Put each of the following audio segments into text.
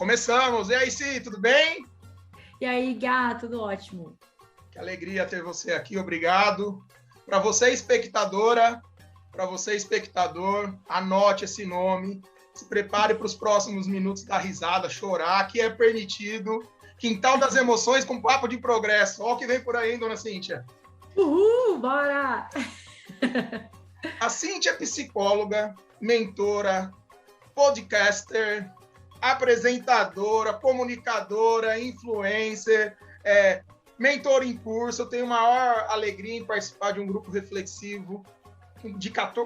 Começamos! E aí, Si, tudo bem? E aí, Gá, tudo ótimo. Que alegria ter você aqui, obrigado. Para você, espectadora, para você, espectador, anote esse nome, se prepare para os próximos minutos da risada, chorar, que é permitido. Quintal das emoções com papo de progresso. Olha o que vem por aí, hein, dona Cíntia? Uhul, bora! A Cíntia é psicóloga, mentora, podcaster, apresentadora, comunicadora, influencer, mentor em curso. Eu tenho maior alegria em participar de um grupo reflexivo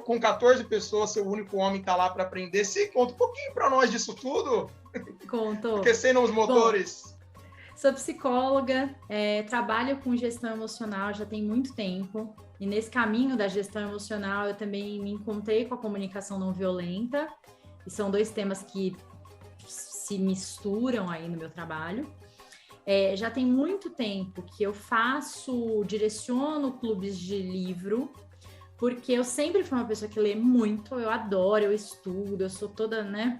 com 14 pessoas, seu único homem está lá para aprender. Se conta um pouquinho para nós disso tudo. Conto. Aquecendo os motores. Bom, sou psicóloga, trabalho com gestão emocional já tem muito tempo. E nesse caminho da gestão emocional, eu também me encontrei com a comunicação não violenta. E são dois temas que se misturam aí no meu trabalho. Já tem muito tempo que eu direciono clubes de livro, porque eu sempre fui uma pessoa que lê muito, eu adoro, eu estudo, eu sou toda, né?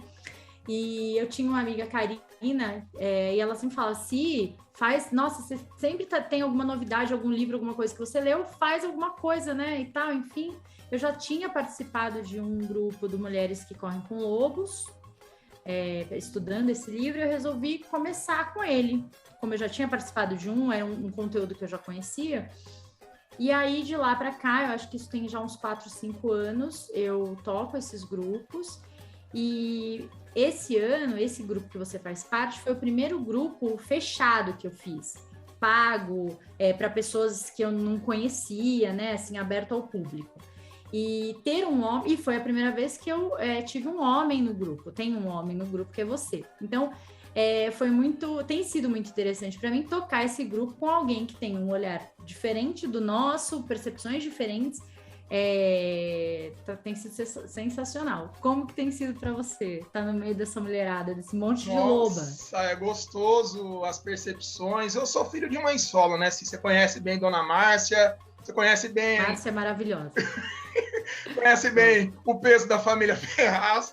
E eu tinha uma amiga, Karina, e ela sempre fala assim, nossa, você sempre tem alguma novidade, algum livro, alguma coisa que você leu, faz alguma coisa, né, e tal, enfim. Eu já tinha participado de um grupo de mulheres que correm com lobos, estudando esse livro, eu resolvi começar com ele. Como eu já tinha participado de era um conteúdo que eu já conhecia, e aí de lá para cá, eu acho que isso tem já uns 4, 5 anos, eu toco esses grupos, e esse ano, esse grupo que você faz parte, foi o primeiro grupo fechado que eu fiz, pago, para pessoas que eu não conhecia, né, assim, aberto ao público. E ter um homem, e foi a primeira vez que eu tive um homem no grupo, tem um homem no grupo que é você. Então, tem sido muito interessante para mim tocar esse grupo com alguém que tem um olhar diferente do nosso, percepções diferentes. Tem sido sensacional. Como que tem sido para você? Tá no meio dessa mulherada, desse monte de loba. Nossa, é gostoso as percepções. Eu sou filho de mãe solo, né? Se você conhece bem Dona Márcia, você conhece bem... Márcia é maravilhosa. Conhece bem o peso da família Ferraz.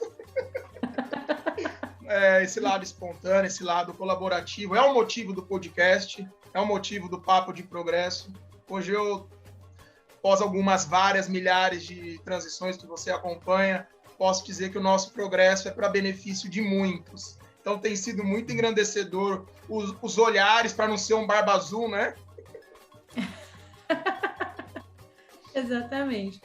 Esse lado espontâneo, esse lado colaborativo, é o motivo do podcast, é o motivo do Papo de Progresso. Hoje eu, após várias milhares de transições que você acompanha, posso dizer que o nosso progresso é para benefício de muitos. Então tem sido muito engrandecedor os olhares, para não ser um barba azul, né? Exatamente.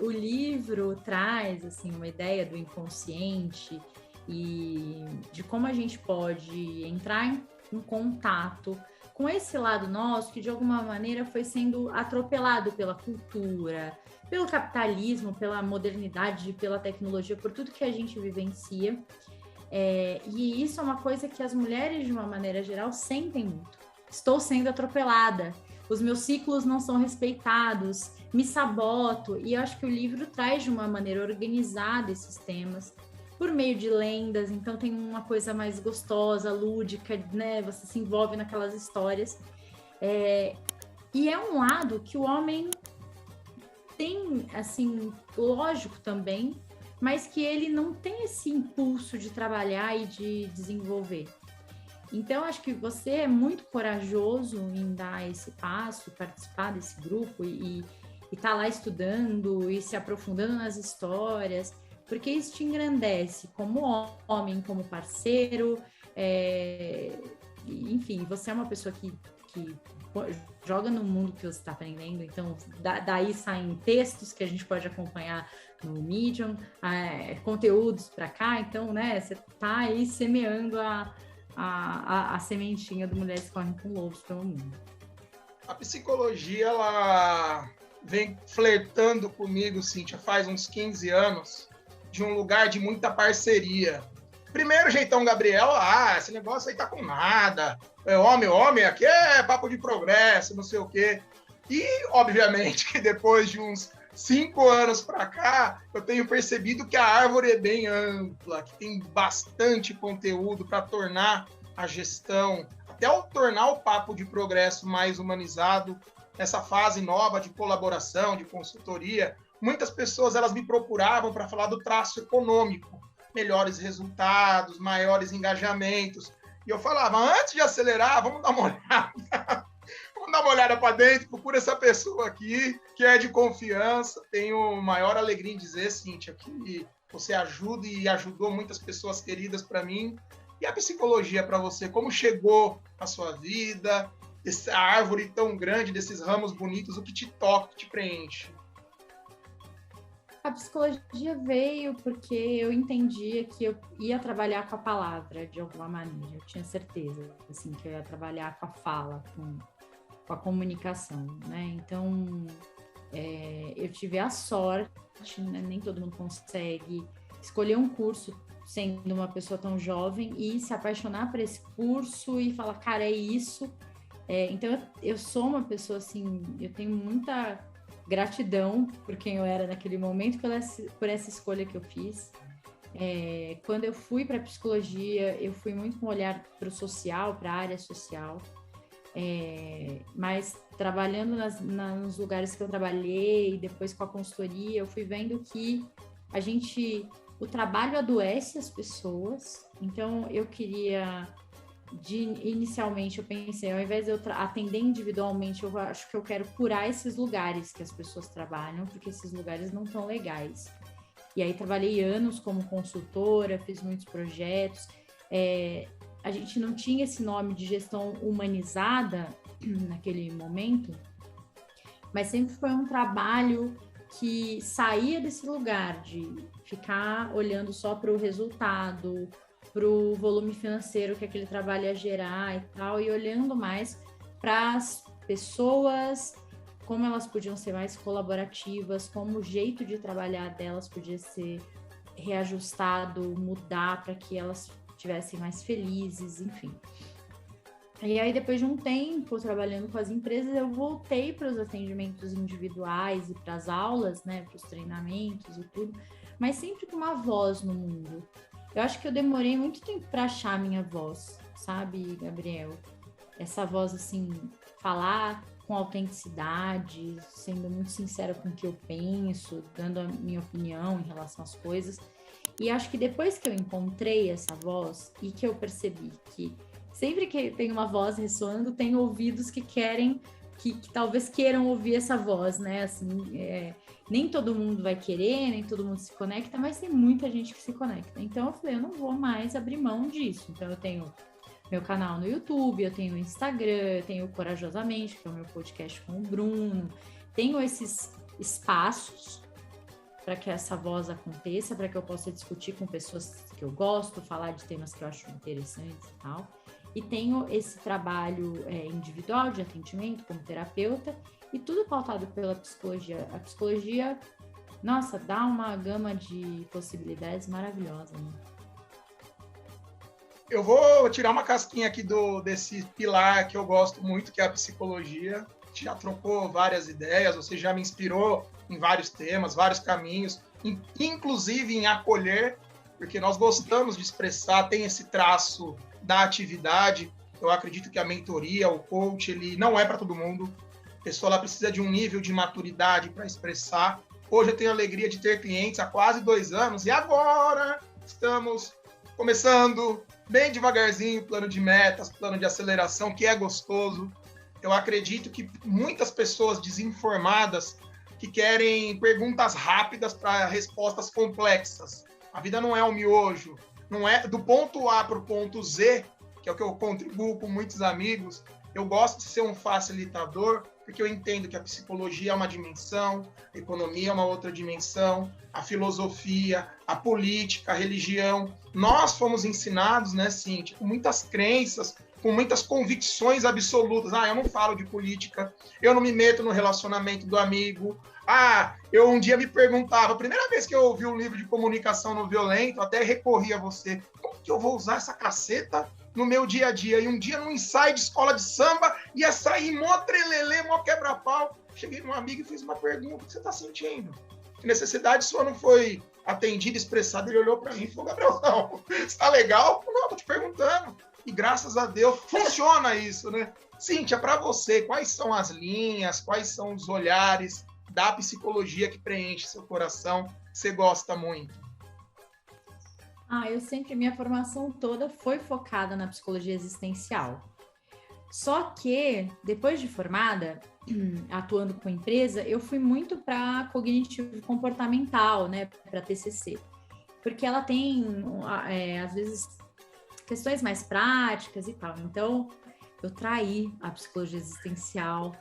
O livro traz assim, uma ideia do inconsciente e de como a gente pode entrar em contato com esse lado nosso que de alguma maneira foi sendo atropelado pela cultura, pelo capitalismo, pela modernidade, pela tecnologia, por tudo que a gente vivencia. E isso é uma coisa que as mulheres, de uma maneira geral, sentem muito. Estou sendo atropelada, os meus ciclos não são respeitados, me saboto. E eu acho que o livro traz de uma maneira organizada esses temas, por meio de lendas, então tem uma coisa mais gostosa, lúdica, né? Você se envolve naquelas histórias. E é um lado que o homem tem, assim, lógico também, mas que ele não tem esse impulso de trabalhar e de desenvolver. Então, acho que você é muito corajoso em dar esse passo, participar desse grupo e tá lá estudando e se aprofundando nas histórias, porque isso te engrandece como homem, como parceiro, enfim, você é uma pessoa que joga no mundo que você está aprendendo, então daí saem textos que a gente pode acompanhar no Medium, conteúdos para cá, então, né, você tá aí semeando a sementinha do Mulheres que Correm com Lobos pelo mundo. A psicologia, ela vem flertando comigo, Cíntia, faz uns 15 anos, de um lugar de muita parceria. Primeiro, jeitão Gabriel, esse negócio aí tá com nada. Homem, aqui é papo de progresso, não sei o quê. E, obviamente, que depois de uns 5 anos para cá, eu tenho percebido que a árvore é bem ampla, que tem bastante conteúdo para tornar a gestão, até tornar o papo de progresso mais humanizado, essa fase nova de colaboração, de consultoria. Muitas pessoas elas me procuravam para falar do traço econômico, melhores resultados, maiores engajamentos. E eu falava, antes de acelerar, vamos dar uma olhada. Vamos dar uma olhada para dentro, procura essa pessoa aqui, que é de confiança. Tenho maior alegria em dizer, Cíntia, que você ajuda e ajudou muitas pessoas queridas para mim. E a psicologia para você, como chegou à sua vida, essa árvore tão grande, desses ramos bonitos, o que te toca, o que te preenche? A psicologia veio porque eu entendia que eu ia trabalhar com a palavra, de alguma maneira. Eu tinha certeza, assim, que eu ia trabalhar com a fala, com a comunicação, né? Então, eu tive a sorte, né? Nem todo mundo consegue escolher um curso sendo uma pessoa tão jovem e se apaixonar por esse curso e falar, cara, é isso. Então, eu sou uma pessoa, assim, eu tenho muita gratidão por quem eu era naquele momento, por essa escolha que eu fiz. Quando eu fui para a psicologia, eu fui muito com um olhar para o social, para a área social. Mas trabalhando nos lugares que eu trabalhei, depois com a consultoria, eu fui vendo que o trabalho adoece as pessoas. Então eu queria, inicialmente eu pensei, ao invés de eu atender individualmente, eu acho que eu quero curar esses lugares que as pessoas trabalham, porque esses lugares não estão legais. E aí trabalhei anos como consultora, fiz muitos projetos. A gente não tinha esse nome de gestão humanizada naquele momento, mas sempre foi um trabalho que saía desse lugar de ficar olhando só para o resultado, para o volume financeiro que aquele trabalho ia gerar e tal, e olhando mais para as pessoas, como elas podiam ser mais colaborativas, como o jeito de trabalhar delas podia ser reajustado, mudar para que elas estivessem mais felizes, enfim. E aí, depois de um tempo trabalhando com as empresas, eu voltei para os atendimentos individuais e para as aulas, né, para os treinamentos e tudo, mas sempre com uma voz no mundo. Eu acho que eu demorei muito tempo para achar a minha voz, sabe, Gabriel? Essa voz, assim, falar com autenticidade, sendo muito sincera com o que eu penso, dando a minha opinião em relação às coisas. E acho que depois que eu encontrei essa voz e que eu percebi que sempre que tem uma voz ressoando, tem ouvidos que querem, que talvez queiram ouvir essa voz, né? Assim, nem todo mundo vai querer, nem todo mundo se conecta, mas tem muita gente que se conecta. Então eu falei, eu não vou mais abrir mão disso. Então eu tenho meu canal no YouTube, eu tenho o Instagram, eu tenho o Corajosamente, que é o meu podcast com o Bruno. Tenho esses espaços para que essa voz aconteça, para que eu possa discutir com pessoas que eu gosto, falar de temas que eu acho interessantes e tal. E tenho esse trabalho individual de atendimento como terapeuta e tudo pautado pela psicologia. A psicologia, nossa, dá uma gama de possibilidades maravilhosa, né? Eu vou tirar uma casquinha aqui desse pilar que eu gosto muito, que é a psicologia. A gente já trocou várias ideias, você já me inspirou em vários temas, vários caminhos, inclusive em acolher, porque nós gostamos de expressar, tem esse traço da atividade. Eu acredito que a mentoria, o coach, ele não é para todo mundo. A pessoa ela precisa de um nível de maturidade para expressar. Hoje eu tenho a alegria de ter clientes há quase 2 anos e agora estamos começando bem devagarzinho, plano de metas, plano de aceleração, que é gostoso. Eu acredito que muitas pessoas desinformadas que querem perguntas rápidas para respostas complexas. A vida não é um miojo, não é do ponto A para o ponto Z, que é o que eu contribuo com muitos amigos. Eu gosto de ser um facilitador, porque eu entendo que a psicologia é uma dimensão, a economia é uma outra dimensão, a filosofia, a política, a religião. Nós fomos ensinados, né, Cíntia, com muitas crenças, com muitas convicções absolutas. Eu não falo de política, eu não me meto no relacionamento do amigo. Eu um dia me perguntava, a primeira vez que eu ouvi um livro de comunicação não violenta, até recorri a você, como que eu vou usar essa caceta no meu dia a dia? E um dia, num ensaio de escola de samba, ia sair mó trelelê, mó quebra-pau. Cheguei num amigo e fiz uma pergunta, o que você está sentindo? Que necessidade sua não foi atendida, expressada? Ele olhou para mim e falou, Gabriel, não, está legal? Não, estou te perguntando. E graças a Deus, funciona isso, né? Cíntia, para você, quais são as linhas, quais são os olhares da psicologia que preenche seu coração, que você gosta muito? Minha formação toda foi focada na psicologia existencial. Só que, depois de formada, atuando com empresa, eu fui muito para cognitivo comportamental, né, para TCC. Porque ela tem, às vezes, questões mais práticas e tal. Então, eu traí a psicologia existencial.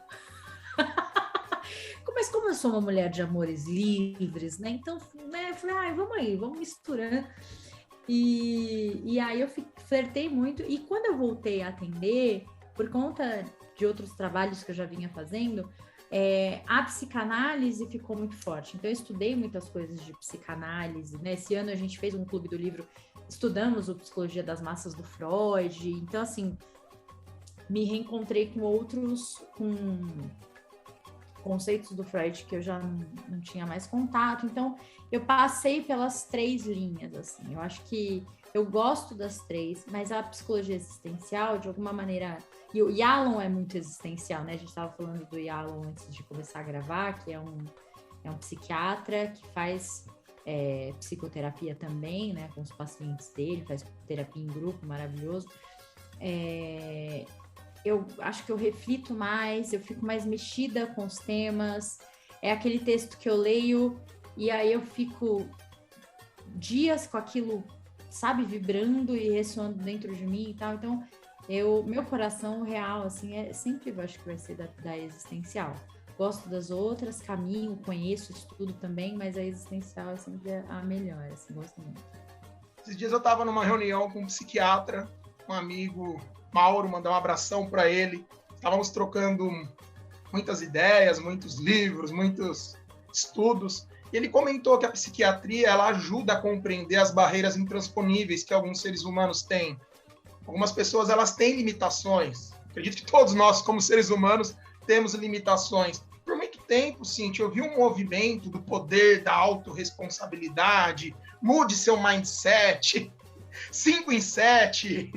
Mas como eu sou uma mulher de amores livres, né? Então, né, eu falei, vamos aí, vamos misturando. E aí eu flertei muito. E quando eu voltei a atender, por conta de outros trabalhos que eu já vinha fazendo, a psicanálise ficou muito forte. Então, eu estudei muitas coisas de psicanálise, né? Esse ano a gente fez um clube do livro, estudamos a Psicologia das Massas do Freud. Então, assim, me reencontrei com outros, com conceitos do Freud que eu já não tinha mais contato. Então, eu passei pelas 3 linhas, assim. Eu acho que eu gosto das 3, mas a psicologia existencial, de alguma maneira... E o Yalom é muito existencial, né? A gente estava falando do Yalom antes de começar a gravar, que é um psiquiatra que faz psicoterapia também, né? Com os pacientes dele, faz terapia em grupo, maravilhoso. Eu acho que eu reflito mais, eu fico mais mexida com os temas. É aquele texto que eu leio e aí eu fico dias com aquilo, sabe, vibrando e ressoando dentro de mim e tal. Então, meu coração real, assim, sempre eu acho que vai ser da existencial. Gosto das outras, caminho, conheço, estudo também, mas a existencial é sempre a melhor, assim, gosto muito. Esses dias eu estava numa reunião com um psiquiatra, um amigo, Mauro, mandar um abração para ele. Estávamos trocando muitas ideias, muitos livros, muitos estudos. E ele comentou que a psiquiatria ela ajuda a compreender as barreiras intransponíveis que alguns seres humanos têm. Algumas pessoas elas têm limitações. Acredito que todos nós, como seres humanos, temos limitações. Por muito tempo, Cíntia, eu vi um movimento do poder da autorresponsabilidade, mude seu mindset, 5 em 7,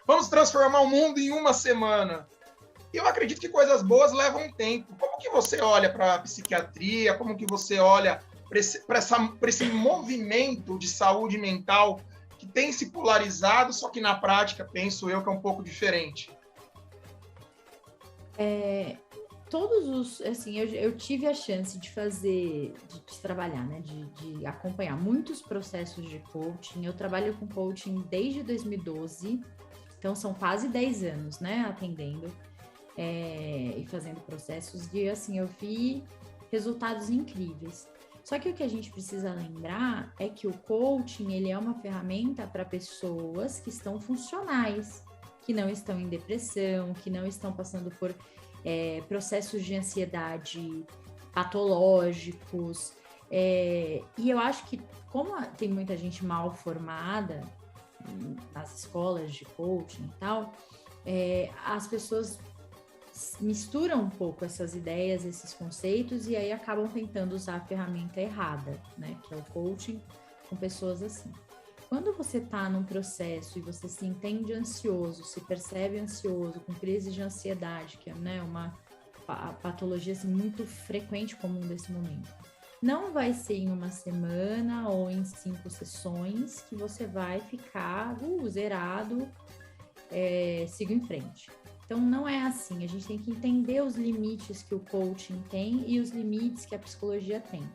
vamos transformar o mundo em uma semana. E eu acredito que coisas boas levam tempo. Como que você olha para a psiquiatria? Como que você olha para esse movimento de saúde mental que tem se polarizado, só que na prática, penso eu, que é um pouco diferente? Assim, eu tive a chance de fazer, de trabalhar, né, de acompanhar muitos processos de coaching. Eu trabalho com coaching desde 2012, então são quase 10 anos, né, atendendo e fazendo processos, e assim, eu vi resultados incríveis. Só que o que a gente precisa lembrar é que o coaching, ele é uma ferramenta para pessoas que estão funcionais, que não estão em depressão, que não estão passando por processos de ansiedade patológicos. E eu acho que, como tem muita gente mal formada nas escolas de coaching e tal, as pessoas misturam um pouco essas ideias, esses conceitos, e aí acabam tentando usar a ferramenta errada, né? Que é o coaching com pessoas assim. Quando você está num processo e você se entende ansioso, se percebe ansioso, com crise de ansiedade, que é, né, uma patologia assim, muito frequente, comum desse momento, não vai ser em uma semana ou em 5 sessões que você vai ficar zerado, siga em frente. Então, não é assim. A gente tem que entender os limites que o coaching tem e os limites que a psicologia tem.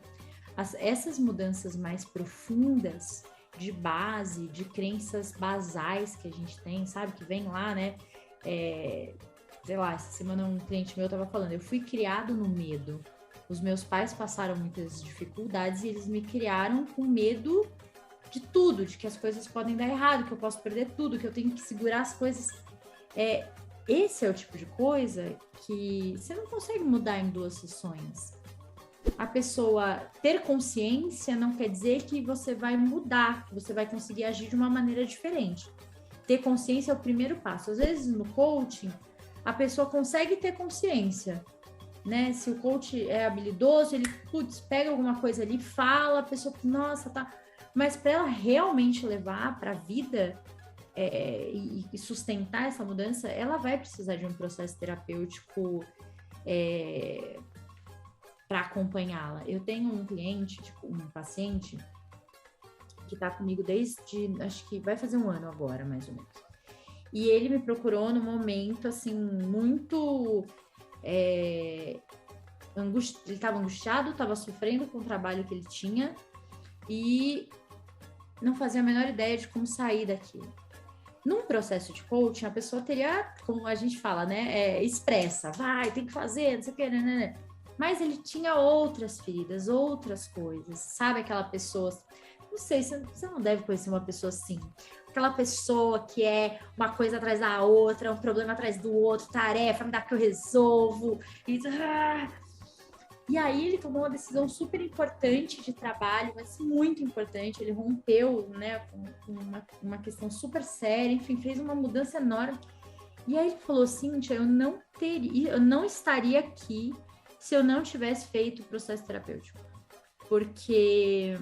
Essas mudanças mais profundas de base, de crenças basais que a gente tem, sabe? Que vem lá, né? Sei lá, essa semana um cliente meu estava falando, eu fui criado no medo. Os meus pais passaram muitas dificuldades e eles me criaram com medo de tudo, de que as coisas podem dar errado, que eu posso perder tudo, que eu tenho que segurar as coisas. Esse é o tipo de coisa que você não consegue mudar em 2 sessões. A pessoa ter consciência não quer dizer que você vai mudar, que você vai conseguir agir de uma maneira diferente. Ter consciência é o primeiro passo. Às vezes, no coaching, a pessoa consegue ter consciência, né? Se o coach é habilidoso, ele, pega alguma coisa ali, fala, a pessoa, nossa, tá... Mas para ela realmente levar para a vida e sustentar essa mudança, ela vai precisar de um processo terapêutico para acompanhá-la. Eu tenho um cliente, um paciente, que está comigo desde, acho que vai fazer um ano agora, mais ou menos. E ele me procurou no momento, assim, muito... ele estava angustiado, estava sofrendo com o trabalho que ele tinha e não fazia a menor ideia de como sair daquilo. Num processo de coaching, a pessoa teria, como a gente fala, né, expressa, vai, tem que fazer, não sei o que, né. Mas ele tinha outras feridas, outras coisas, sabe? Aquela pessoa, não sei, você não deve conhecer uma pessoa assim, aquela pessoa que é uma coisa atrás da outra, um problema atrás do outro, tarefa, me dá que eu resolvo, e aí ele tomou uma decisão super importante de trabalho, mas muito importante, ele rompeu, né, com uma questão super séria, enfim, fez uma mudança enorme. E aí ele falou, Cíntia, eu não estaria aqui se eu não tivesse feito o processo terapêutico. Porque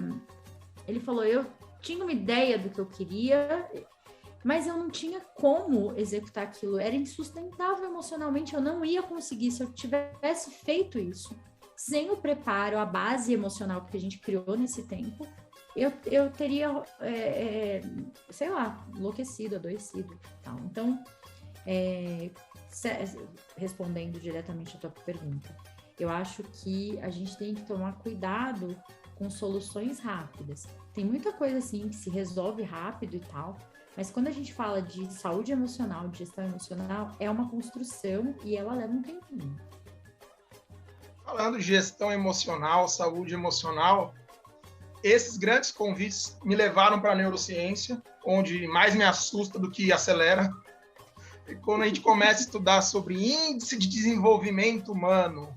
ele falou, eu tinha uma ideia do que eu queria, mas eu não tinha como executar aquilo, era insustentável emocionalmente, eu não ia conseguir se eu tivesse feito isso. Sem o preparo, a base emocional que a gente criou nesse tempo, eu teria, sei lá, enlouquecido, adoecido. Tal. Então, respondendo diretamente a tua pergunta, eu acho que a gente tem que tomar cuidado com soluções rápidas. Tem muita coisa assim que se resolve rápido e tal, mas quando a gente fala de saúde emocional, de gestão emocional, é uma construção e ela leva um tempinho. Falando de gestão emocional, saúde emocional, esses grandes convites me levaram para a neurociência, onde mais me assusta do que acelera. E quando a gente começa a estudar sobre índice de desenvolvimento humano,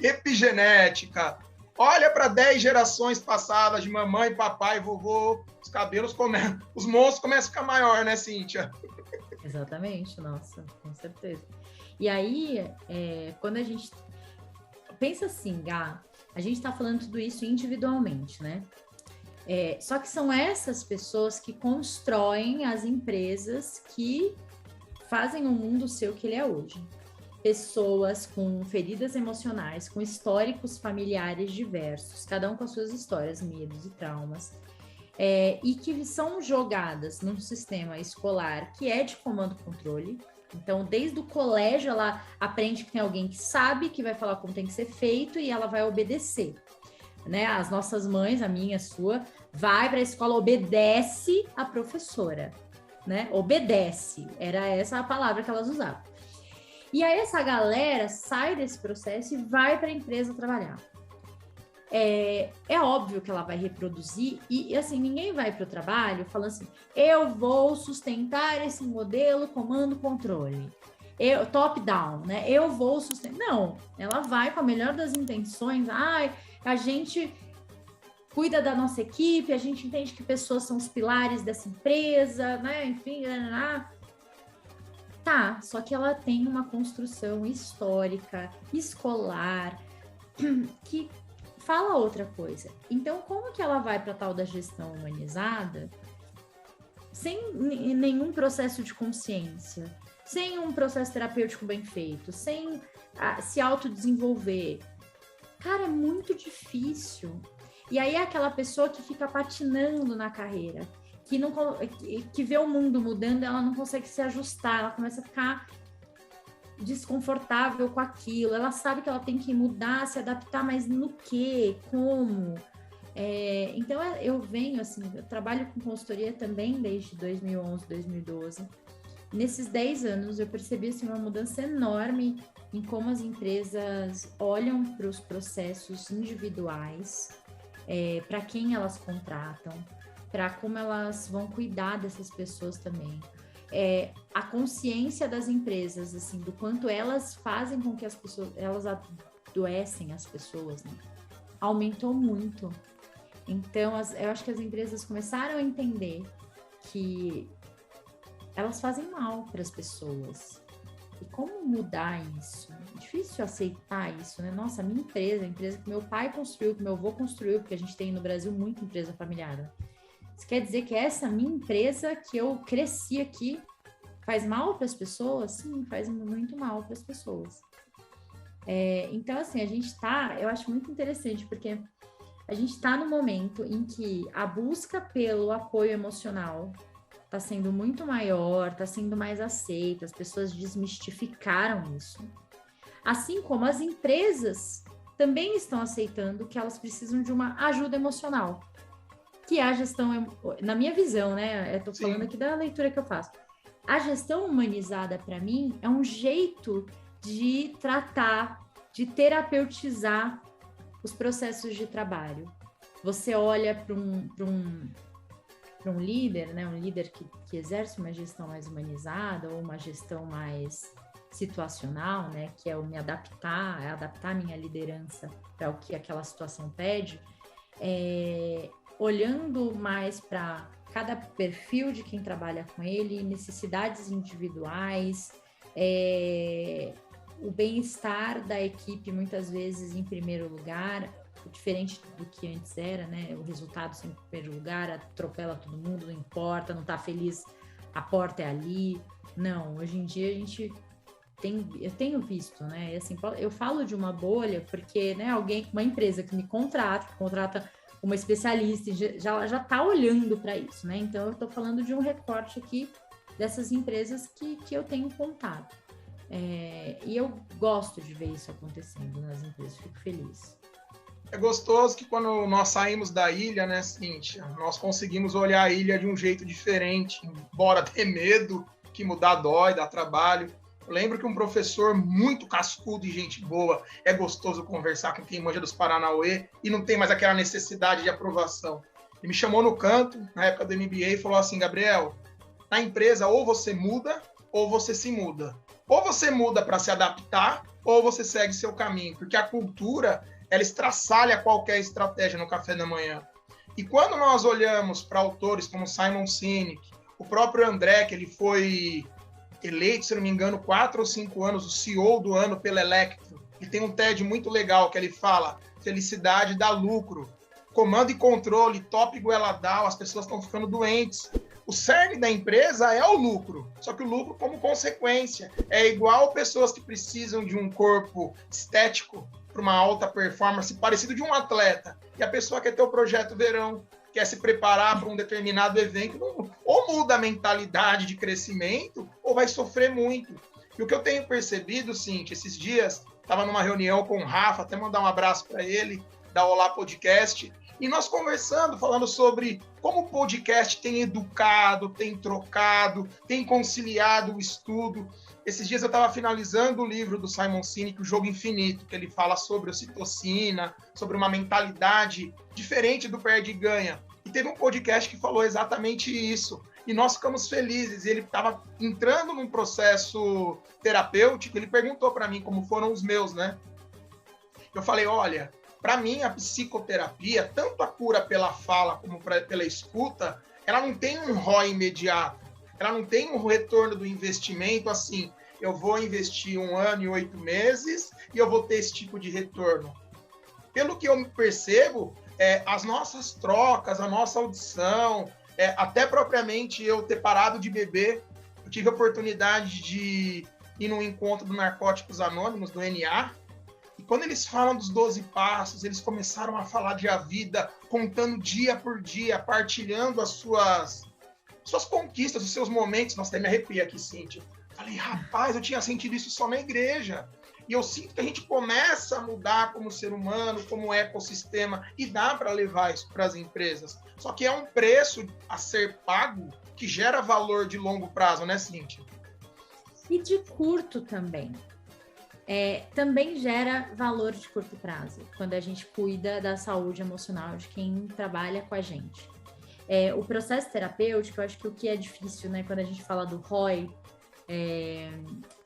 epigenética, olha para 10 gerações passadas de mamãe, papai, vovô, os cabelos os monstros começam a ficar maior, né, Cíntia? Exatamente, nossa, com certeza. E aí, quando a gente... Pensa assim, Gá, a gente está falando tudo isso individualmente, né? Só que são essas pessoas que constroem as empresas que fazem o mundo ser o que ele é hoje. Pessoas com feridas emocionais, com históricos familiares diversos, cada um com as suas histórias, medos e traumas, e que são jogadas num sistema escolar que é de comando e controle. Então, desde o colégio, ela aprende que tem alguém que sabe, que vai falar como tem que ser feito e ela vai obedecer. Né? As nossas mães, a minha, a sua, vai para a escola, obedece a professora. Né? Obedece, era essa a palavra que elas usavam. E aí essa galera sai desse processo e vai para a empresa trabalhar. É óbvio que ela vai reproduzir e assim, ninguém vai para o trabalho falando assim, eu vou sustentar esse modelo comando-controle, top-down, né? Eu vou sustentar. Não, ela vai com a melhor das intenções, a gente cuida da nossa equipe, a gente entende que pessoas são os pilares dessa empresa, né? Enfim, tá, só que ela tem uma construção histórica, escolar, que fala outra coisa. Então, como que ela vai para tal da gestão humanizada sem nenhum processo de consciência, sem um processo terapêutico bem feito, sem se autodesenvolver? Cara, é muito difícil. E aí é aquela pessoa que fica patinando na carreira, que vê o mundo mudando, ela não consegue se ajustar, ela começa a ficar desconfortável com aquilo, ela sabe que ela tem que mudar, se adaptar, mas no quê? Como? Então eu venho assim, eu trabalho com consultoria também desde 2011, 2012. Nesses 10 anos eu percebi assim, uma mudança enorme em como as empresas olham para os processos individuais, para quem elas contratam, para como elas vão cuidar dessas pessoas também. A consciência das empresas, assim, do quanto elas fazem com que as pessoas, elas adoecem as pessoas, né? Aumentou muito. Então, eu acho que as empresas começaram a entender que elas fazem mal para as pessoas. E como mudar isso? É difícil aceitar isso, né? Nossa, a minha empresa, a empresa que meu pai construiu, que meu avô construiu, porque a gente tem no Brasil muita empresa familiar, né? Isso quer dizer que essa minha empresa que eu cresci aqui faz mal para as pessoas? Sim, faz muito mal para as pessoas. Então, assim, eu acho muito interessante, porque A gente está no momento em que a busca pelo apoio emocional está sendo muito maior, está sendo mais aceita, as pessoas desmistificaram isso. Assim como as empresas também estão aceitando que elas precisam de uma ajuda emocional, que é a gestão, na minha visão, né? Eu estou falando aqui da leitura que eu faço. A gestão humanizada, para mim, é um jeito de tratar, de terapeutizar os processos de trabalho. Você olha para um líder, né? Um líder que exerce uma gestão mais humanizada ou uma gestão mais situacional, né? Que é o me adaptar, é adaptar minha liderança para o que aquela situação pede, olhando mais para cada perfil de quem trabalha com ele, necessidades individuais, o bem-estar da equipe muitas vezes em primeiro lugar, diferente do que antes era, né? O resultado sempre em primeiro lugar, atropela todo mundo, não importa, não tá feliz, a porta é ali. Não, hoje em dia eu tenho visto, né? E assim, eu falo de uma bolha porque, né, uma empresa que me contrata uma especialista, já tá olhando para isso, né? Então eu tô falando de um recorte aqui dessas empresas que eu tenho contato. E eu gosto de ver isso acontecendo nas empresas, fico feliz. É gostoso que quando nós saímos da ilha, né, Cíntia, nós conseguimos olhar a ilha de um jeito diferente, embora ter medo, que mudar dói, dá trabalho. Eu lembro que um professor muito cascudo e gente boa, é gostoso conversar com quem manja dos Paranauê e não tem mais aquela necessidade de aprovação. Ele me chamou no canto, na época do MBA, e falou assim: Gabriel, na empresa ou você muda ou você se muda. Ou você muda para se adaptar ou você segue seu caminho, porque a cultura ela estraçalha qualquer estratégia no café da manhã. E quando nós olhamos para autores como Simon Sinek, o próprio André, que ele foi eleito, se não me engano, 4 ou 5 anos, o CEO do ano pela Electro, ele tem um TED muito legal que ele fala: felicidade dá lucro, comando e controle, top goela down, as pessoas estão ficando doentes. O cerne da empresa é o lucro, só que o lucro como consequência. É igual pessoas que precisam de um corpo estético para uma alta performance, parecido de um atleta, e a pessoa quer ter o projeto verão, quer se preparar para um determinado evento, ou muda a mentalidade de crescimento, ou vai sofrer muito. E o que eu tenho percebido, Cíntia, esses dias, estava numa reunião com o Rafa, até mandar um abraço para ele, da Olá Podcast, e nós conversando, falando sobre como o podcast tem educado, tem trocado, tem conciliado o estudo. Esses dias eu estava finalizando o livro do Simon Sinek, O Jogo Infinito, que ele fala sobre ocitocina, sobre uma mentalidade diferente do perde e ganha. E teve um podcast que falou exatamente isso. E nós ficamos felizes. Ele estava entrando num processo terapêutico, ele perguntou para mim como foram os meus, né? Eu falei, olha, para mim a psicoterapia, tanto a cura pela fala como pela escuta, ela não tem um ROI imediato. Ela não tem um retorno do investimento assim, eu vou investir 1 ano e 8 meses e eu vou ter esse tipo de retorno. Pelo que eu percebo, as nossas trocas, a nossa audição, até propriamente eu ter parado de beber, eu tive a oportunidade de ir num encontro do Narcóticos Anônimos, do NA, e quando eles falam dos 12 passos, eles começaram a falar de a vida, contando dia por dia, partilhando as suas conquistas, os seus momentos. Nossa, até me arrepia aqui, Cíntia. Falei, rapaz, eu tinha sentido isso só na igreja. E eu sinto que a gente começa a mudar como ser humano, como ecossistema, e dá para levar isso para as empresas. Só que é um preço a ser pago que gera valor de longo prazo, né, Cíntia? E de curto também. Também gera valor de curto prazo, quando a gente cuida da saúde emocional de quem trabalha com a gente. O processo terapêutico, eu acho que o que é difícil, né, quando a gente fala do ROI,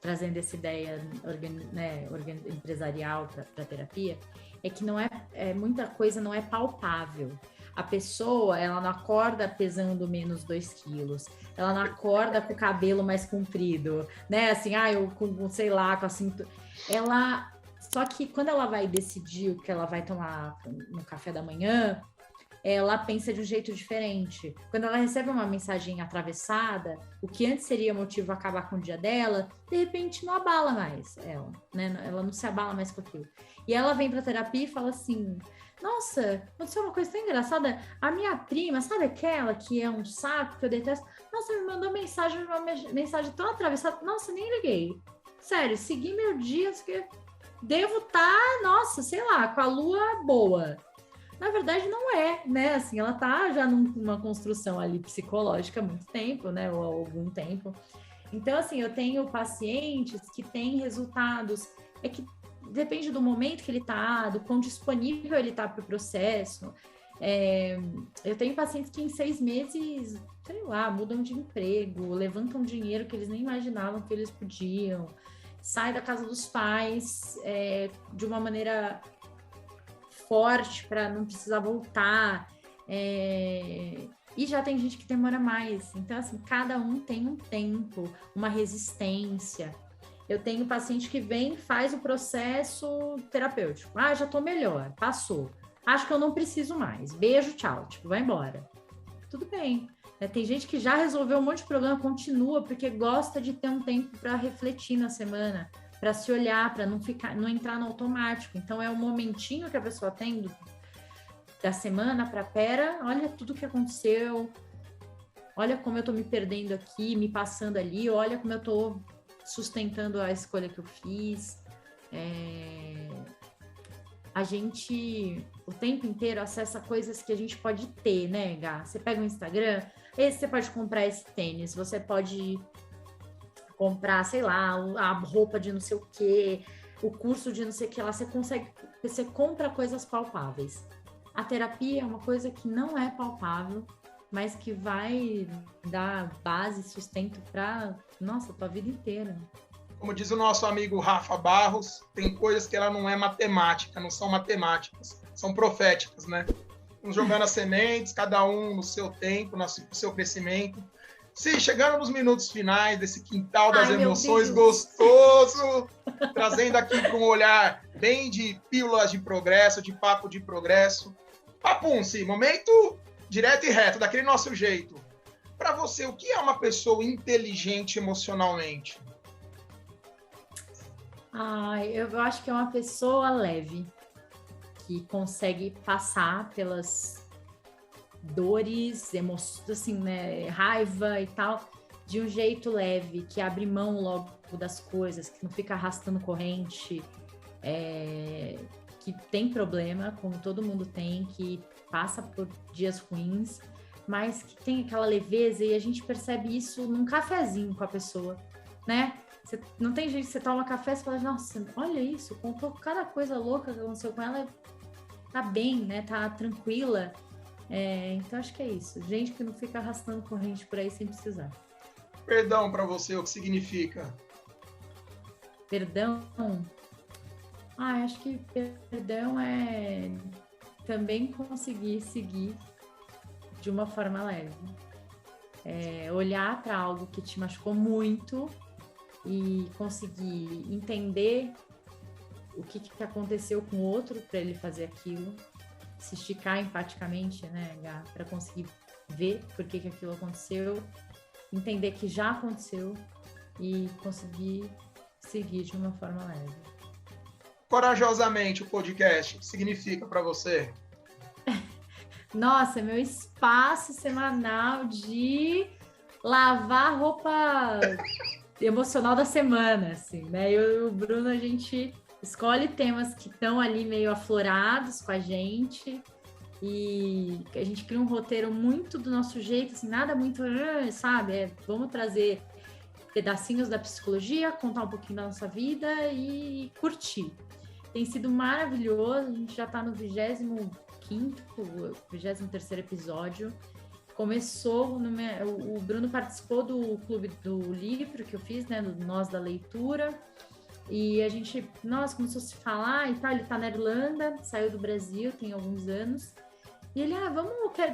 trazendo essa ideia empresarial para terapia, é que não muita coisa não é palpável. A pessoa, ela não acorda pesando menos 2 quilos, ela não acorda com o cabelo mais comprido, né? Assim, sei lá, com a cintura. Só que quando ela vai decidir o que ela vai tomar no café da manhã, ela pensa de um jeito diferente. Quando ela recebe uma mensagem atravessada, o que antes seria motivo a acabar com o dia dela, de repente não abala mais ela, né? Ela não se abala mais com aquilo. E ela vem para terapia e fala assim, Nossa, aconteceu uma coisa tão engraçada. A minha prima, sabe aquela que é um saco que eu detesto? Nossa, me mandou uma mensagem tão atravessada. Nossa, nem liguei. Sério, segui meu dia, que devo estar, nossa, sei lá, com a lua boa. Na verdade, não é, né? Assim, ela tá já numa construção ali psicológica há muito tempo, né? Ou há algum tempo. Então, assim, eu tenho pacientes que têm resultados. É que depende do momento que ele está, do quão disponível ele está para o processo. Eu tenho pacientes que em 6 meses, sei lá, mudam de emprego, levantam dinheiro que eles nem imaginavam que eles podiam, saem da casa dos pais de uma maneira forte para não precisar voltar. E já tem gente que demora mais. Então, assim, cada um tem um tempo, uma resistência. Eu tenho paciente que vem, faz o processo terapêutico. Ah, já tô melhor, passou. Acho que eu não preciso mais. Beijo, tchau. Tipo, vai embora. Tudo bem. Tem gente que já resolveu um monte de problema, continua, porque gosta de ter um tempo para refletir na semana, para se olhar, para não entrar no automático. Então, é um momentinho que a pessoa tem da semana para olha tudo que aconteceu, olha como eu tô me perdendo aqui, me passando ali, olha como eu tô sustentando a escolha que eu fiz. A gente, o tempo inteiro, acessa coisas que a gente pode ter, né, Gá? Você pega o Instagram, você pode comprar esse tênis, você pode comprar, sei lá, a roupa de não sei o quê, o curso de não sei o que lá, você compra coisas palpáveis. A terapia é uma coisa que não é palpável, mas que vai dar base, sustento para, nossa, tua vida inteira. Como diz o nosso amigo Rafa Barros, tem coisas que ela não é matemática, não são matemáticas, são proféticas, né? Vamos jogando as sementes, cada um no seu tempo, no seu crescimento. Sim, chegando nos minutos finais desse quintal das emoções gostoso, trazendo aqui para um olhar bem de pílulas de progresso, de papo de progresso. Papunci, momento direto e reto, daquele nosso jeito. Para você, o que é uma pessoa inteligente emocionalmente? Eu acho que é uma pessoa leve, que consegue passar pelas dores, emoções, assim, né, raiva e tal, de um jeito leve, que abre mão logo das coisas, que não fica arrastando corrente, que tem problema, como todo mundo tem, que passa por dias ruins, mas que tem aquela leveza, e a gente percebe isso num cafezinho com a pessoa, né? Não tem jeito, você toma café e fala, nossa, olha isso, contou cada coisa louca que aconteceu com ela, tá bem, né? Tá tranquila. Então acho que é isso. Gente que não fica arrastando corrente por aí sem precisar. Perdão para você, o que significa? Perdão? Acho que perdão é também conseguir seguir de uma forma leve. Olhar para algo que te machucou muito e conseguir entender o que aconteceu com o outro para ele fazer aquilo, se esticar empaticamente, né, para conseguir ver por que aquilo aconteceu, entender que já aconteceu e conseguir seguir de uma forma leve. Corajosamente, o podcast, o que significa para você? Nossa, meu espaço semanal de lavar roupa emocional da semana, assim, né? Eu e o Bruno, a gente escolhe temas que estão ali meio aflorados com a gente e a gente cria um roteiro muito do nosso jeito, assim, nada muito, sabe? Vamos trazer pedacinhos da psicologia, contar um pouquinho da nossa vida e curtir. Tem sido maravilhoso, a gente já está no 23º episódio. Começou, o Bruno participou do clube do livro que eu fiz, né, do Nós da Leitura, e a gente, começou a se falar e tal, ele tá na Irlanda, saiu do Brasil, tem alguns anos, e ele,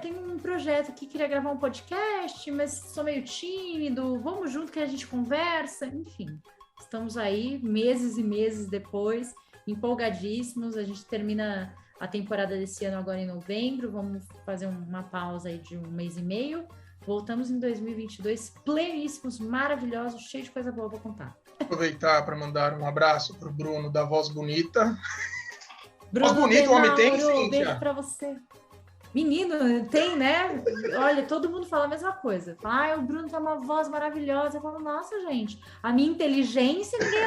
tem um projeto aqui, queria gravar um podcast, mas sou meio tímido, vamos junto que a gente conversa, enfim, estamos aí, meses e meses depois, empolgadíssimos, a gente termina a temporada desse ano agora em novembro, vamos fazer uma pausa aí de 1 mês e meio, voltamos em 2022, pleníssimos, maravilhosos, cheio de coisa boa para contar. Aproveitar para mandar um abraço para o Bruno da Voz Bonita. Voz bonita o homem tem, Mauro, Cíntia? beijo pra você. Menino, tem, né? Olha, todo mundo fala a mesma coisa. Fala, o Bruno tem uma voz maravilhosa. Eu falo, nossa, gente, a minha inteligência, ninguém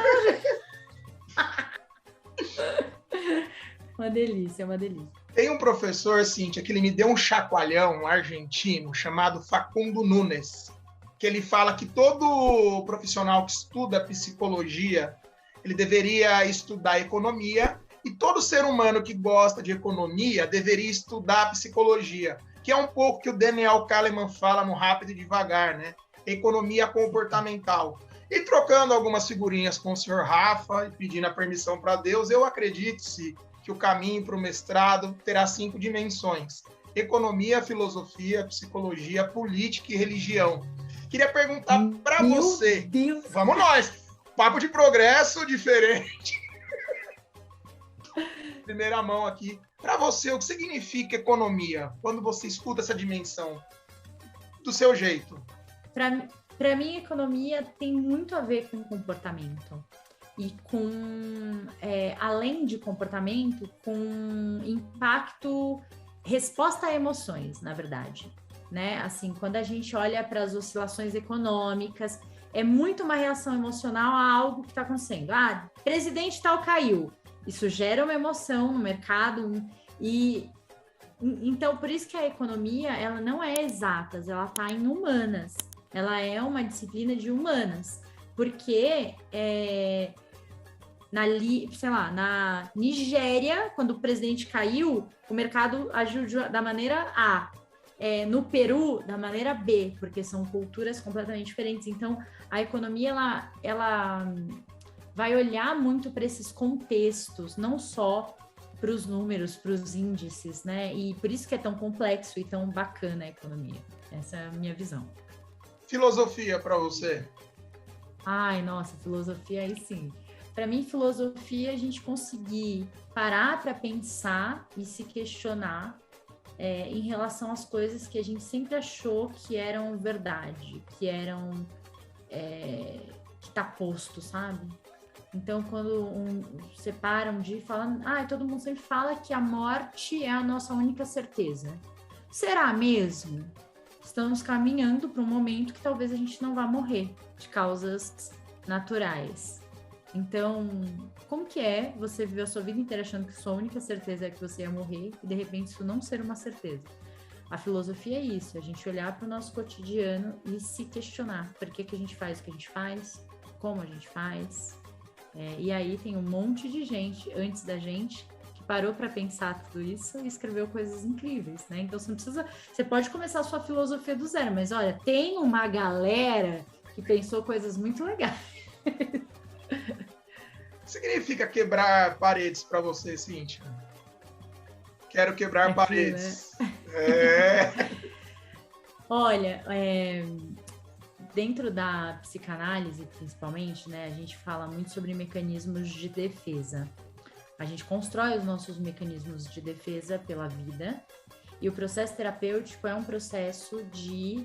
Uma delícia, uma delícia. Tem um professor, Cíntia, que ele me deu um chacoalhão argentino chamado Facundo Nunes, que ele fala que todo profissional que estuda psicologia, ele deveria estudar economia, e todo ser humano que gosta de economia deveria estudar psicologia, que é um pouco que o Daniel Kahneman fala no Rápido e Devagar, né? Economia comportamental. E trocando algumas figurinhas com o senhor Rafa e pedindo a permissão para Deus, eu acredito-se que o caminho para o mestrado terá 5 dimensões: economia, filosofia, psicologia, política e religião. Queria perguntar para você, Deus. Vamos nós, papo de progresso diferente. Primeira mão aqui. Para você, o que significa economia? Quando você escuta essa dimensão? Do seu jeito. Para mim, economia tem muito a ver com comportamento. E com, além de comportamento, com impacto, resposta a emoções, na verdade. Né? Assim, quando a gente olha para as oscilações econômicas, é muito uma reação emocional a algo que está acontecendo. Ah, presidente tal caiu. Isso gera uma emoção no mercado e então por isso que a economia ela não é exatas, ela está em humanas, ela é uma disciplina de humanas, porque na Nigéria, quando o presidente caiu, o mercado agiu da maneira A, no Peru da maneira B, porque são culturas completamente diferentes. Então a economia ela vai olhar muito para esses contextos, não só para os números, para os índices, né? E por isso que é tão complexo e tão bacana a economia. Essa é a minha visão. Filosofia para você? Ai, nossa, filosofia aí sim. Para mim, filosofia é a gente conseguir parar para pensar e se questionar em relação às coisas que a gente sempre achou que eram verdade, que eram que tá posto, sabe? Então, quando separa um dia e fala, todo mundo sempre fala que a morte é a nossa única certeza. Será mesmo? Estamos caminhando para um momento que talvez a gente não vá morrer de causas naturais. Então, como que é você viver a sua vida inteira achando que sua única certeza é que você ia morrer e de repente isso não ser uma certeza? A filosofia é isso, a gente olhar para o nosso cotidiano e se questionar por que a gente faz o que a gente faz, como a gente faz. E aí tem um monte de gente antes da gente que parou para pensar tudo isso e escreveu coisas incríveis, né? Então você pode começar a sua filosofia do zero, mas olha, tem uma galera que pensou coisas muito legais. O que significa quebrar paredes para você, Cíntia? Quero quebrar paredes. Né? Olha, dentro da psicanálise, principalmente, né, a gente fala muito sobre mecanismos de defesa. A gente constrói os nossos mecanismos de defesa pela vida e o processo terapêutico é um processo de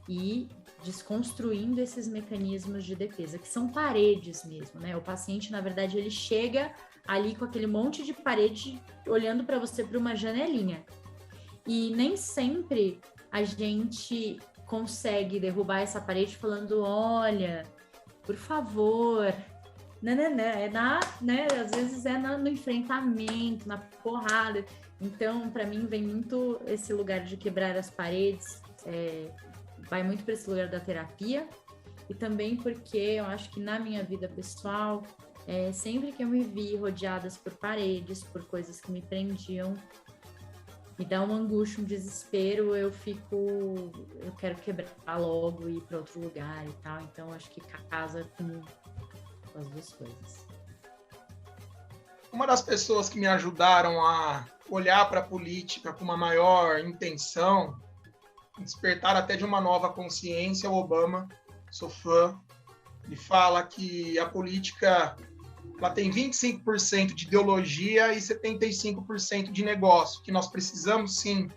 ir desconstruindo esses mecanismos de defesa, que são paredes mesmo, né? O paciente, na verdade, ele chega ali com aquele monte de parede olhando para você por uma janelinha. E nem sempre a gente consegue derrubar essa parede falando, olha, por favor, às vezes no enfrentamento, na porrada. Então, para mim, vem muito esse lugar de quebrar as paredes, vai muito para esse lugar da terapia, e também porque eu acho que na minha vida pessoal, sempre que eu me vi rodeadas por paredes, por coisas que me prendiam, me dá uma angústia, um desespero, eu quero quebrar logo e ir para outro lugar e tal. Então, acho que casa com as duas coisas. Uma das pessoas que me ajudaram a olhar para a política com uma maior intenção, despertar até de uma nova consciência, o Obama, sou fã, ele fala que a política ela tem 25% de ideologia e 75% de negócio, que nós precisamos, sim,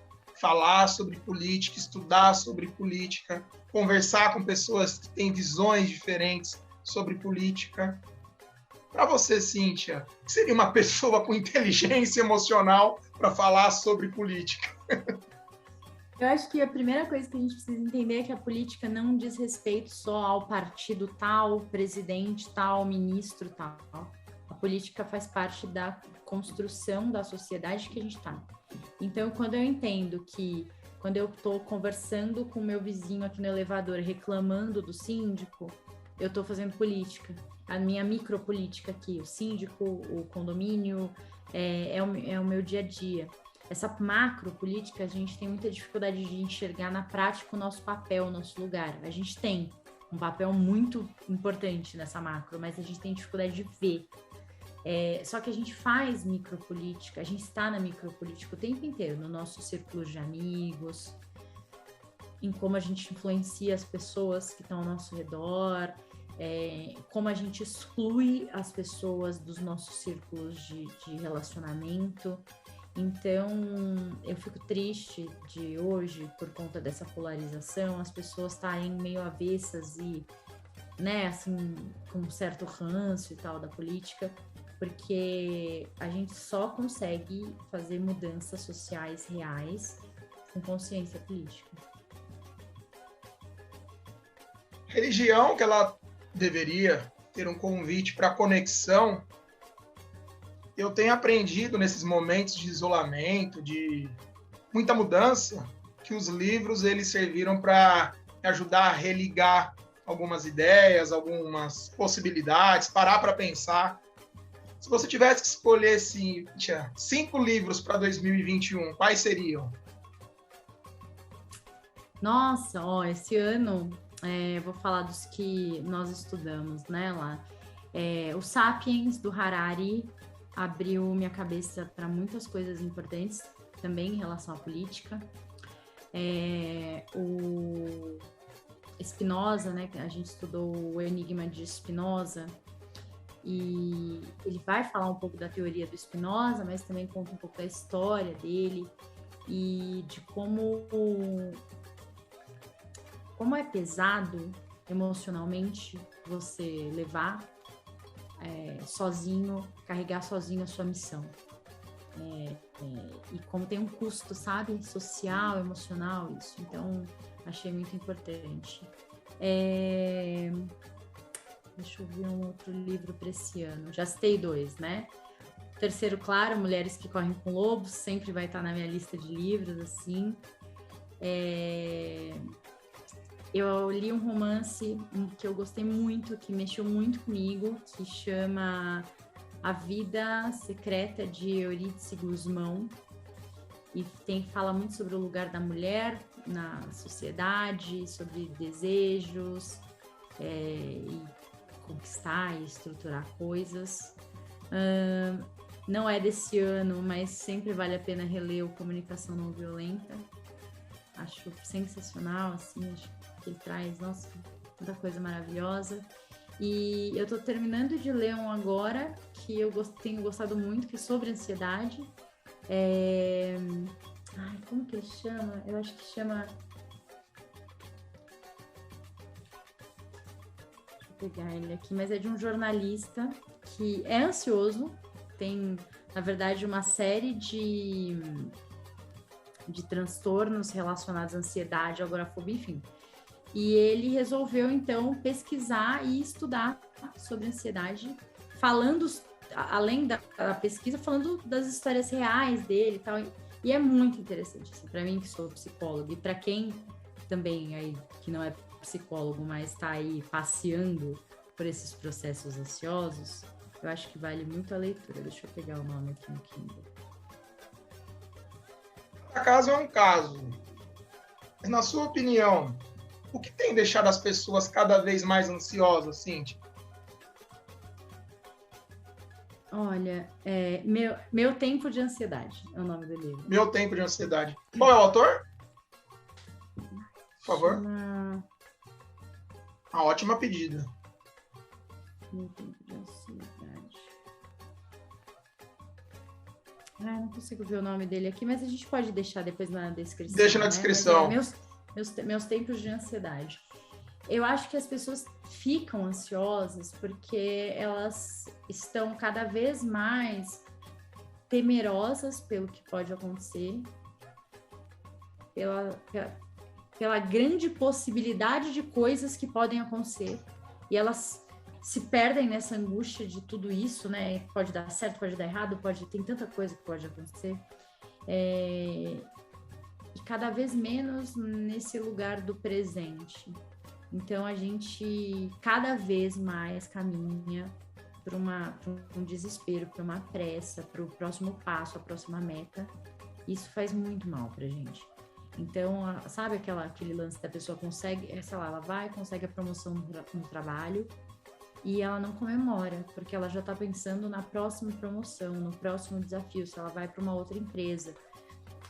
falar sobre política, estudar sobre política, conversar com pessoas que têm visões diferentes sobre política. Para você, Cíntia, o que seria uma pessoa com inteligência emocional para falar sobre política? Eu acho que a primeira coisa que a gente precisa entender é que a política não diz respeito só ao partido tal, presidente tal, ministro tal. A política faz parte da construção da sociedade que a gente está. Então, quando eu entendo que, quando eu estou conversando com o meu vizinho aqui no elevador, reclamando do síndico, eu estou fazendo política. A minha micropolítica aqui, o síndico, o condomínio, é o meu dia a dia. Essa macro política, a gente tem muita dificuldade de enxergar na prática o nosso papel, o nosso lugar. A gente tem um papel muito importante nessa macro, mas a gente tem dificuldade de ver. Só que a gente faz micropolítica, a gente está na micropolítica o tempo inteiro, no nosso círculo de amigos, em como a gente influencia as pessoas que estão ao nosso redor, como a gente exclui as pessoas dos nossos círculos de relacionamento. Então, eu fico triste de hoje, por conta dessa polarização, as pessoas estarem meio avessas e, né, assim, com um certo ranço e tal da política, porque a gente só consegue fazer mudanças sociais reais com consciência política. Religião, que ela deveria ter um convite para conexão, eu tenho aprendido nesses momentos de isolamento, de muita mudança, que os livros eles serviram para ajudar a religar algumas ideias, algumas possibilidades, parar para pensar. Se você tivesse que escolher 5 livros para 2021, quais seriam? Nossa, esse ano vou falar dos que nós estudamos, né, lá. O Sapiens, do Harari, abriu minha cabeça para muitas coisas importantes, também em relação à política. O Spinoza, né, a gente estudou o Enigma de Spinoza, e ele vai falar um pouco da teoria do Spinoza, mas também conta um pouco da história dele e de como é pesado emocionalmente você levar sozinho, carregar sozinho a sua missão. E como tem um custo, sabe? Social, emocional, isso. Então, achei muito importante. Deixa eu ver um outro livro para esse ano. Já citei 2, né? O terceiro, claro, Mulheres que Correm com Lobos, sempre vai estar na minha lista de livros, assim. Eu li um romance que eu gostei muito, que mexeu muito comigo, que chama A Vida Secreta de Eurídice Guzmão, e fala muito sobre o lugar da mulher na sociedade, sobre desejos, e conquistar e estruturar coisas. Não é desse ano, mas sempre vale a pena reler o Comunicação Não Violenta. Acho sensacional, assim, acho que ele traz, nossa, muita coisa maravilhosa. E eu tô terminando de ler um agora, que eu tenho gostado muito, que é sobre ansiedade. Como que ele chama? Eu acho que chama... Deixa eu pegar ele aqui, mas é de um jornalista que é ansioso, tem, na verdade, uma série de transtornos relacionados à ansiedade, agorafobia, enfim. E ele resolveu, então, pesquisar e estudar sobre ansiedade, falando, além da pesquisa, falando das histórias reais dele e tal. E é muito interessante, assim, para mim, que sou psicóloga, e para quem também aí, que não é psicólogo, mas está aí passeando por esses processos ansiosos, eu acho que vale muito a leitura. Deixa eu pegar o nome aqui no Kindle. Cada caso é um caso. Mas, na sua opinião, o que tem deixado as pessoas cada vez mais ansiosas, Cíntia? Olha, Meu Tempo de Ansiedade é o nome do livro. Meu Tempo de Ansiedade. Qual é o autor? Por favor. Uma ótima pedida. Meu Tempo de Ansiedade. Não consigo ver o nome dele aqui, mas a gente pode deixar depois na descrição. Deixa na descrição. Meus tempos de ansiedade. Eu acho que as pessoas ficam ansiosas porque elas estão cada vez mais temerosas pelo que pode acontecer, pela grande possibilidade de coisas que podem acontecer, e elas se perdem nessa angústia de tudo isso, né? Pode dar certo, pode dar errado, tem tanta coisa que pode acontecer. E cada vez menos nesse lugar do presente. Então, a gente cada vez mais caminha para um desespero, para uma pressa, para o próximo passo, a próxima meta. Isso faz muito mal para a gente. Então, sabe aquele lance da pessoa consegue, sei lá, ela vai, consegue a promoção no trabalho e ela não comemora, porque ela já está pensando na próxima promoção, no próximo desafio, se ela vai para uma outra empresa.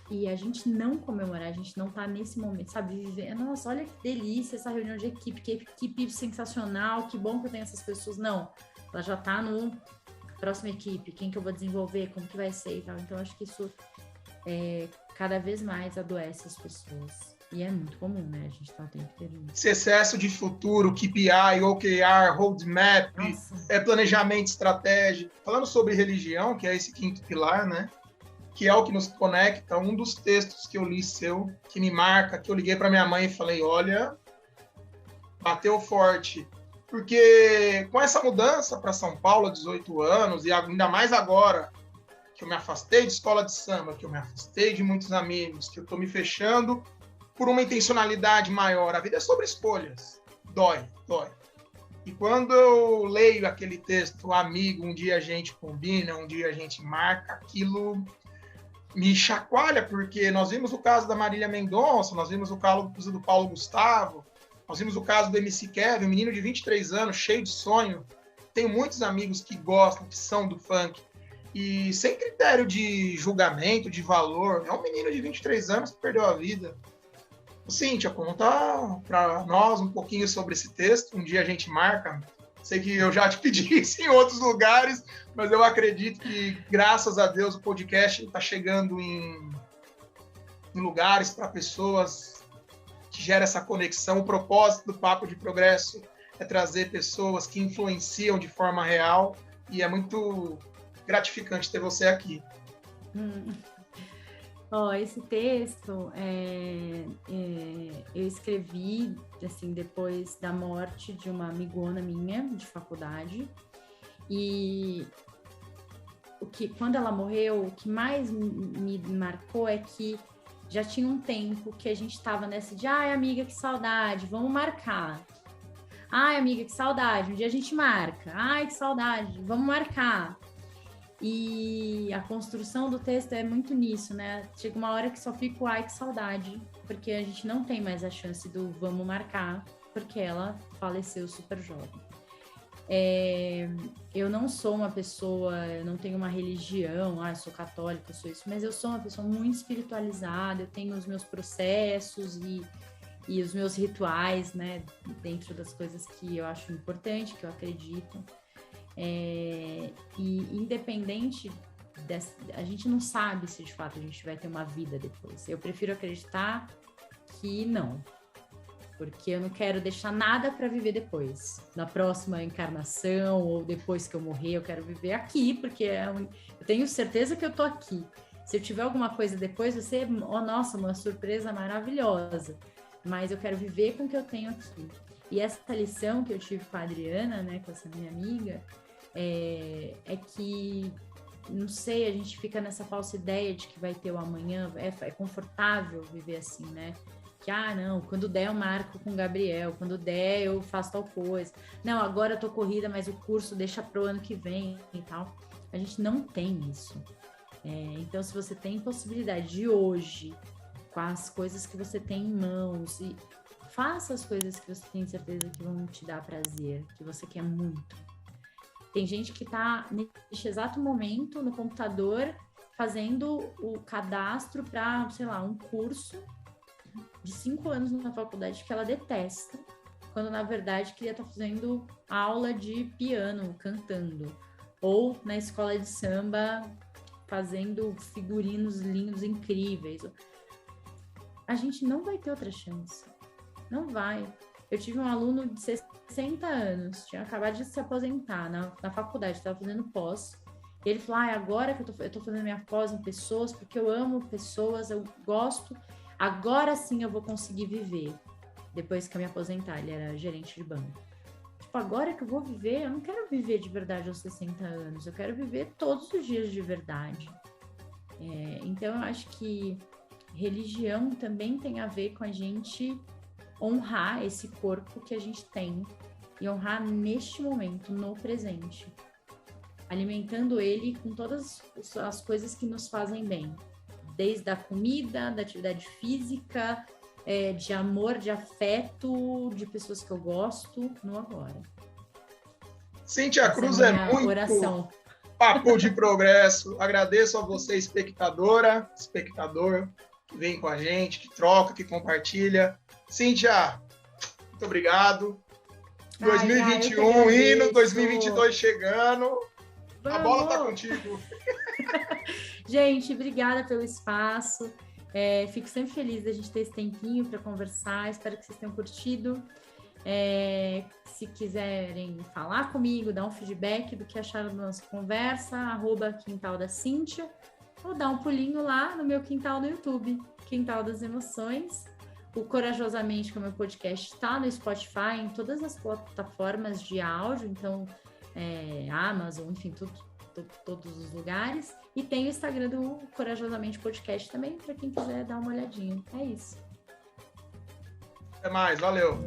E a gente não comemorar, a gente não tá nesse momento, sabe? Viver, nossa, olha que delícia essa reunião de equipe, que equipe sensacional, que bom que eu tenho essas pessoas. Não, ela já tá no próxima equipe, quem que eu vou desenvolver, como que vai ser e tal. Então, acho que isso cada vez mais adoece as pessoas. E é muito comum, né? A gente tá o tempo inteiro. Esse excesso de futuro, KPI, OKR, roadmap, planejamento estratégico. Falando sobre religião, que é esse quinto pilar, né? Que é o que nos conecta, um dos textos que eu li seu, que me marca, que eu liguei para minha mãe e falei, olha, bateu forte. Porque com essa mudança para São Paulo, 18 anos, e ainda mais agora, que eu me afastei de escola de samba, que eu me afastei de muitos amigos, que eu estou me fechando por uma intencionalidade maior. A vida é sobre escolhas. Dói. E quando eu leio aquele texto, amigo, um dia a gente combina, um dia a gente marca, aquilo me chacoalha, porque nós vimos o caso da Marília Mendonça, nós vimos o caso do Paulo Gustavo, nós vimos o caso do MC Kevin, um menino de 23 anos, cheio de sonho. Tenho muitos amigos que gostam, que são do funk, e sem critério de julgamento, de valor, é um menino de 23 anos que perdeu a vida. Cíntia, conta para nós um pouquinho sobre esse texto, um dia a gente marca. Sei que eu já te pedi isso em outros lugares, mas eu acredito que, graças a Deus, o podcast está chegando em lugares para pessoas que geram essa conexão. O propósito do Papo de Progresso é trazer pessoas que influenciam de forma real, e é muito gratificante ter você aqui. Esse texto eu escrevi assim, depois da morte de uma amigona minha de faculdade, e quando ela morreu, o que mais me marcou é que já tinha um tempo que a gente estava nessa de ai, amiga, que saudade, vamos marcar. Ai, amiga, que saudade, um dia a gente marca. Ai, que saudade, vamos marcar. E a construção do texto é muito nisso, né? Chega uma hora que só fica o ai, que saudade, porque a gente não tem mais a chance do vamos marcar, porque ela faleceu super jovem. Eu não sou uma pessoa, eu não tenho uma religião, eu sou católica, eu sou isso, mas eu sou uma pessoa muito espiritualizada, eu tenho os meus processos e os meus rituais, né? Dentro das coisas que eu acho importante, que eu acredito. E independente a gente não sabe se de fato a gente vai ter uma vida depois. Eu prefiro acreditar que não, porque eu não quero deixar nada para viver depois, na próxima encarnação ou depois que eu morrer. Eu quero viver aqui, porque eu tenho certeza que eu tô aqui. Se eu tiver alguma coisa depois, vai ser, nossa, uma surpresa maravilhosa, mas eu quero viver com o que eu tenho aqui. E essa lição que eu tive com a Adriana, né, com essa minha amiga, é que, não sei, a gente fica nessa falsa ideia de que vai ter o amanhã. É confortável viver assim, né? Que, não, quando der eu marco com o Gabriel, quando der eu faço tal coisa. Não, agora eu tô corrida, mas o curso deixa pro ano que vem e tal. A gente não tem isso. Então, se você tem possibilidade de hoje, com as coisas que você tem em mãos, e faça as coisas que você tem certeza que vão te dar prazer, que você quer muito. Tem gente que está neste exato momento no computador fazendo o cadastro para, sei lá, um curso de 5 anos na faculdade que ela detesta, quando na verdade queria estar fazendo aula de piano, cantando, ou na escola de samba fazendo figurinos lindos, incríveis. A gente não vai ter outra chance. Não vai. Eu tive um aluno de 60 anos, tinha acabado de se aposentar na faculdade, estava fazendo pós. E ele falou, agora que eu tô fazendo minha pós em pessoas, porque eu amo pessoas, eu gosto, agora sim eu vou conseguir viver. Depois que eu me aposentar, ele era gerente de banco. Tipo, agora que eu vou viver, eu não quero viver de verdade aos 60 anos, eu quero viver todos os dias de verdade. Então, eu acho que religião também tem a ver com a gente honrar esse corpo que a gente tem e honrar neste momento, no presente. Alimentando ele com todas as coisas que nos fazem bem. Desde a comida, da atividade física, de amor, de afeto, de pessoas que eu gosto, no agora. Cíntia Cruz é muito oração. Papo de progresso. Agradeço a você, espectadora, espectador, que vem com a gente, que troca, que compartilha. Cíntia, muito obrigado. 2021 indo, 2022 chegando. Vamos. A bola tá contigo. Gente, obrigada pelo espaço. Fico sempre feliz da gente ter esse tempinho para conversar. Espero que vocês tenham curtido. Se quiserem falar comigo, dar um feedback do que acharam da nossa conversa, @Quintal da Cíntia, ou dar um pulinho lá no meu quintal no YouTube, Quintal das Emoções. O Corajosamente, que é o meu podcast, está no Spotify, em todas as plataformas de áudio, então Amazon, enfim, todos os lugares. E tem o Instagram do Corajosamente Podcast também, para quem quiser dar uma olhadinha. É isso. Até mais, valeu!